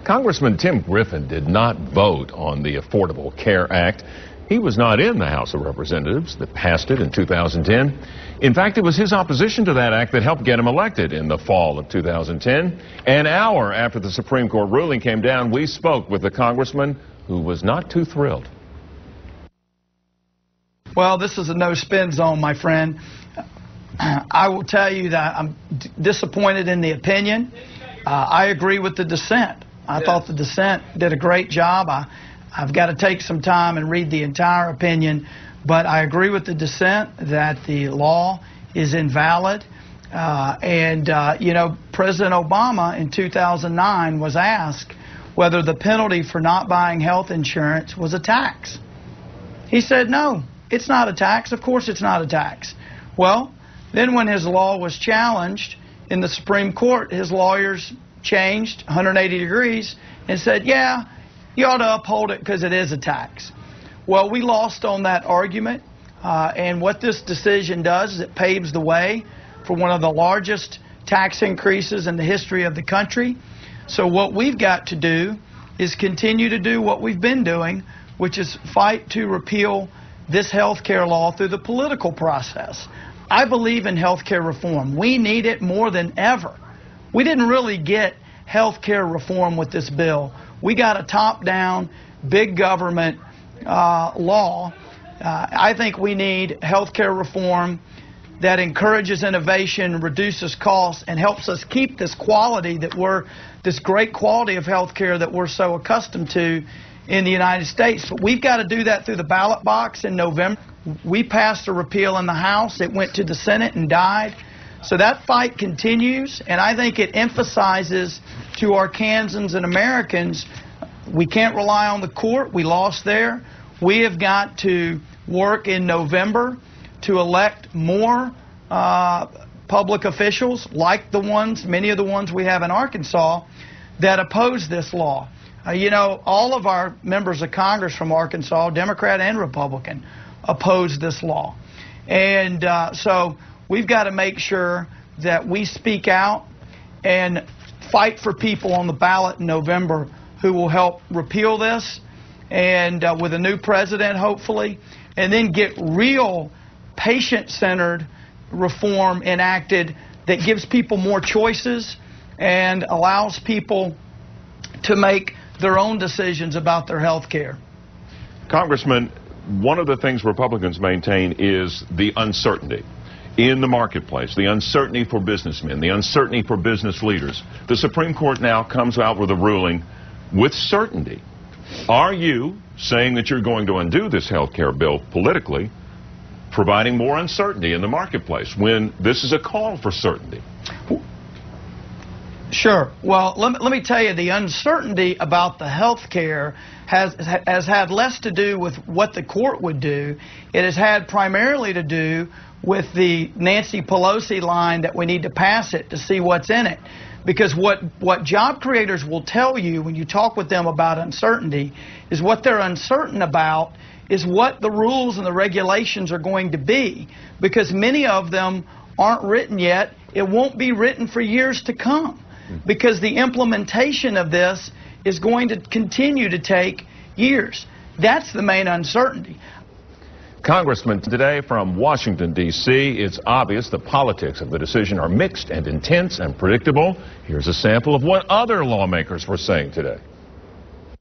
Congressman Tim Griffin did not vote on the Affordable Care Act. He was not in the House of Representatives that passed it in 2010. In fact, it was his opposition to that act that helped get him elected in the fall of 2010. An hour after the Supreme Court ruling came down, we spoke with the congressman who was not too thrilled. Well, this is a no-spin zone, my friend. I will tell you that I'm disappointed in the opinion. I agree with the dissent. I thought the dissent did a great job. I've got to take some time and read the entire opinion, but I agree with the dissent that the law is invalid. You know, President Obama in 2009 was asked whether the penalty for not buying health insurance was a tax. He said, no, it's not a tax. Of course it's not a tax. Well, then when his law was challenged in the Supreme Court, his lawyers changed 180 degrees and said, yeah, you ought to uphold it because it is a tax. Well, we lost on that argument, and what this decision does is it paves the way for one of the largest tax increases in the history of the country. So what we've got to do is continue to do what we've been doing, which is fight to repeal this health care law through the political process. I believe in health care reform. We need it more than ever. We didn't really get health care reform with this bill. We got a top-down, big government law. I think we need health care reform that encourages innovation, reduces costs, and helps us keep this quality this great quality of health care that we're so accustomed to in the United States. But we've got to do that through the ballot box in November. We passed a repeal in the House. It went to the Senate and died. So that fight continues, and I think it emphasizes to Arkansans and Americans, we can't rely on the court. We lost there. We have got to work in November to elect more public officials like many of the ones we have in Arkansas that oppose this law. You know, all of our members of Congress from Arkansas, Democrat and Republican, oppose this law. And so we've got to make sure that we speak out and fight for people on the ballot in November who will help repeal this, and with a new president, hopefully, and then get real patient-centered reform enacted that gives people more choices and allows people to make their own decisions about their health care. Congressman, one of the things Republicans maintain is the uncertainty in the marketplace, the uncertainty for businessmen, the uncertainty for business leaders. The Supreme Court now comes out with a ruling with certainty. Are you saying that you're going to undo this health care bill politically, providing more uncertainty in the marketplace when this is a call for certainty? Sure. Well, let me tell you, the uncertainty about the health care has had less to do with what the court would do. It has had primarily to do with the Nancy Pelosi line that we need to pass it to see what's in it. Because what job creators will tell you when you talk with them about uncertainty is what they're uncertain about is what the rules and the regulations are going to be. Because many of them aren't written yet. It won't be written for years to come. Because the implementation of this is going to continue to take years. That's the main uncertainty. Congressman, today from Washington, D.C., it's obvious the politics of the decision are mixed and intense and predictable. Here's a sample of what other lawmakers were saying today.